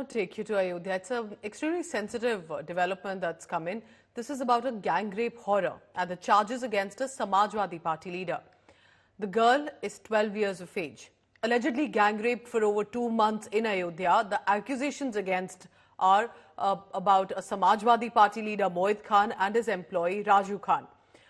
take you to Ayodhya. It's an extremely sensitive development that's come in. This is about a gang rape horror and the charges against a Samajwadi Party leader. The girl is 12 years of age. Allegedly gang raped for over 2 months in Ayodhya. The accusations against are about a Samajwadi Party leader Moid Khan and his employee Raju Khan.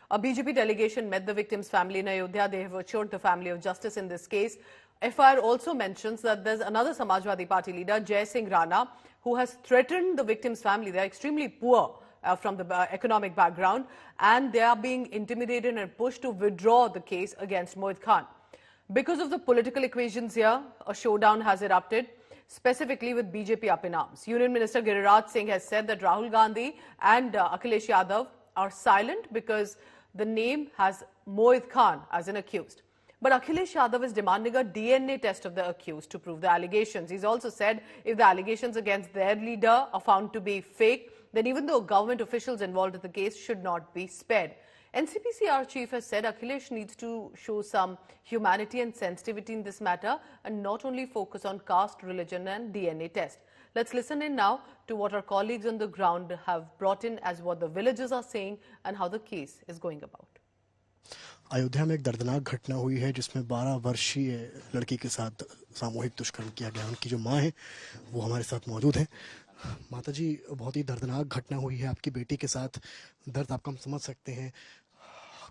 A BJP delegation met the victim's family in Ayodhya. They have assured the family of justice in this case. FIR also mentions that there's another Samajwadi Party leader, Jai Singh Rana, who has threatened the victim's family. They are extremely poor from the economic background, and they are being intimidated and pushed to withdraw the case against Moid Khan. Because of the political equations here, a showdown has erupted, specifically with BJP up in arms. Union Minister Giriraj Singh has said that Rahul Gandhi and Akhilesh Yadav are silent because the name has Moid Khan as an accused. But Akhilesh Yadav is demanding a DNA test of the accused to prove the allegations. He's also said if the allegations against their leader are found to be fake, then even though government officials involved in the case should not be spared. NCPCR chief has said Akhilesh needs to show some humanity and sensitivity in this matter and not only focus on caste, religion and DNA test. Let's listen in now to what our colleagues on the ground have brought in as what the villagers are saying and how the case is going about. Ayodhya में एक दर्दनाक घटना हुई है जिसमें 12 वर्षीय लड़की के साथ सामूहिक दुष्कर्म किया गया। उनकी जो मां है वो हमारे साथ मौजूद है। माता जी, बहुत ही दर्दनाक घटना हुई है आपकी बेटी के साथ। दर्द आपका हम समझ सकते हैं,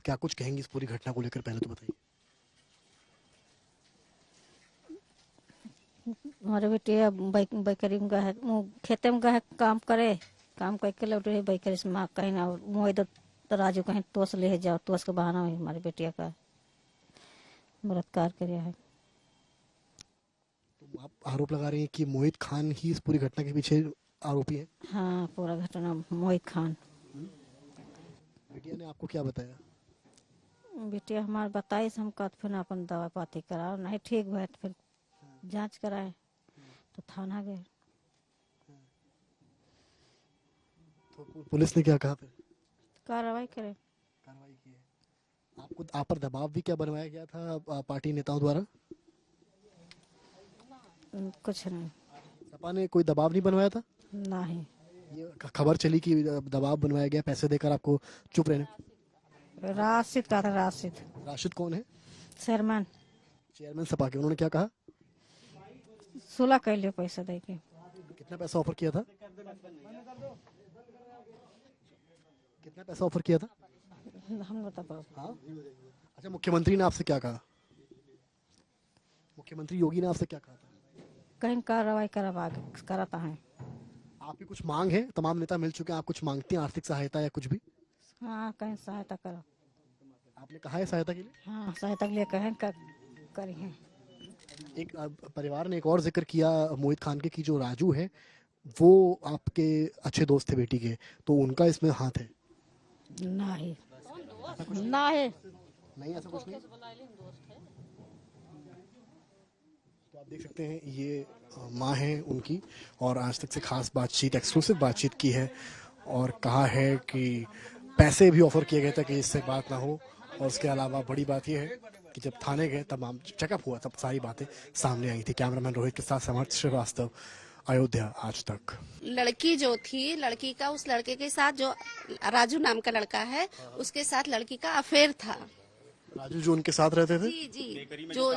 क्या कुछ कहेंगी इस पूरी घटना को लेकर, पहले तो बताइए। हमारे बेटे बेकरी में गए, खेते में गए काम करे, काम करके लौटे बेकरी से माँ कहीं ना मोहित तो राजू कहीं तोस ले जाओ, तोस के बहाना है हमारे बेटिया का बलात्कार किया है। तो आप आरोप लगा रही हैं कि मोहित खान ही इस पूरी घटना के पीछे आरोपी है? हाँ, पूरा घटना मोहित खान। बेटिया ने आपको क्या बताया? बेटिया हमारे बताई, हम कहते फिर अपन दवा पाती कराओ, नहीं ठीक हुआ तो फिर जांच कराए तो थाना गए। तो पुलिस ने क्या कहा फिर? कार्रवाई करे। कार्रवाई की है। आपको आप पर दबाव भी क्या बनवाया गया था पार्टी नेताओं द्वारा? कुछ नहीं। सपा ने कोई दबाव नहीं बनवाया था? नहीं। ये खबर चली कि दबाव बनवाया गया, पैसे देकर आपको चुप रहने। राशिद का था। राशिद। राशिद कौन है? चेयरमैन सपा के। उन्होंने क्या कहा? 16 कर लियो पैसा दे के। कितना पैसा ऑफर किया था? कितना पैसा ऑफर किया था? हम बता पाओ। हाँ? अच्छा, मुख्यमंत्री ने आपसे क्या कहा? मुख्यमंत्री योगी ने आपसे क्या कहा था? कहीं कार्रवाई कराता है। आपकी कुछ मांग है? तमाम नेता मिल चुके हैं, आप कुछ मांगती हैं, आर्थिक सहायता या कुछ भी? हाँ, कहीं सहायता करो। आपने कहा है सहायता के लिए? हाँ, सहायता के लिए कहें करी है। एक परिवार ने एक और जिक्र किया मोहित खान के कि जो राजू है वो आपके अच्छे दोस्त थे बेटी के, तो उनका इसमें हाथ है? नहीं, नहीं ऐसा कुछ नहीं। तो आप देख सकते हैं ये माँ है उनकी, और आज तक से खास बातचीत, एक्सक्लूसिव बातचीत की है और कहा है कि पैसे भी ऑफर किए गए थे कि इससे बात ना हो। और उसके अलावा बड़ी बात यह है कि जब थाने गए तमाम चेकअप हुआ तब सारी बातें सामने आई थी। कैमरामैन रोहित के साथ समर्थ श्रीवास्तव, अयोध्या आज तक। लड़की जो थी, लड़की का उस लड़के के साथ, जो राजू नाम का लड़का है, उसके साथ लड़की का अफेयर था। राजू जो उनके साथ रहते थे? जी,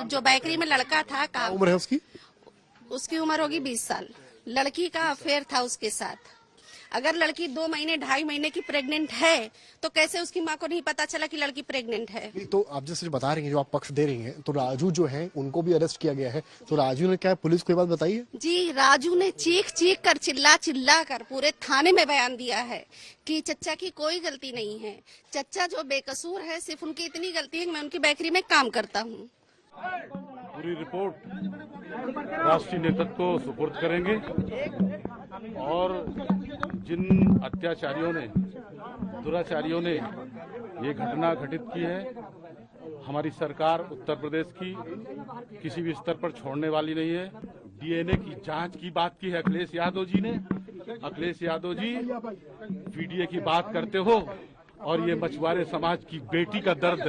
जो बेकरी में लड़का था। क्या उम्र है उसकी? उसकी उम्र होगी 20 साल। लड़की का अफेयर था उसके साथ। अगर लड़की 2 महीने 2.5 महीने की प्रेग्नेंट है तो कैसे उसकी माँ को नहीं पता चला कि लड़की प्रेग्नेंट है? तो आप जैसे जो बता रही हैं, जो आप पक्ष दे रही हैं, तो राजू जो है उनको भी अरेस्ट किया गया है, तो राजू ने क्या पुलिस को ये बात बताई है? जी, राजू ने चीख कर, चिल्ला कर पूरे थाने में बयान दिया है कि चच्चा की कोई गलती नहीं है। चच्चा जो बेकसूर है, सिर्फ उनकी इतनी गलती है कि मैं उनकी बेकरी में काम करता हूँ। पूरी रिपोर्ट राष्ट्रीय नेतृत्व को सुपुर्द करेंगे और जिन अत्याचारियों ने, दुराचारियों ने ये घटना घटित की है, हमारी सरकार उत्तर प्रदेश की किसी भी स्तर पर छोड़ने वाली नहीं है। डीएनए की जांच की बात की है अखिलेश यादव जी ने। अखिलेश यादव जी पीडीए की बात करते हो और ये मछुआरे समाज की बेटी का दर्द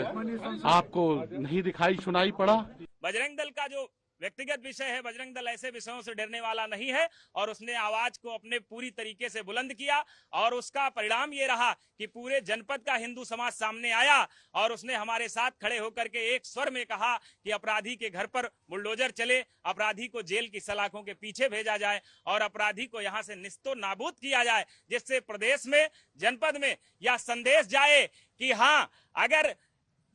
आपको नहीं दिखाई सुनाई पड़ा? बजरंग दल का जो व्यक्तिगत विषय है, बजरंग दल ऐसे विषयों से डरने वाला नहीं है और उसने आवाज को अपने पूरी तरीके से बुलंद किया और उसका परिणाम ये रहा कि पूरे जनपद का हिंदू समाज सामने आया और उसने हमारे साथ खड़े होकर के एक स्वर में कहा कि अपराधी के घर पर बुलडोजर चले, अपराधी को जेल की सलाखों के पीछे भेजा जाए और अपराधी को यहां से निस्तो नाबूद किया जाए, जिससे प्रदेश में, जनपद में यह संदेश जाए कि हां, अगर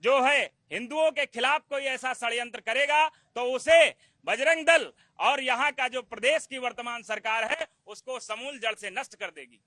जो है हिंदुओं के खिलाफ कोई ऐसा षड्यंत्र करेगा तो उसे बजरंग दल और यहाँ का जो प्रदेश की वर्तमान सरकार है उसको समूल जड़ से नष्ट कर देगी।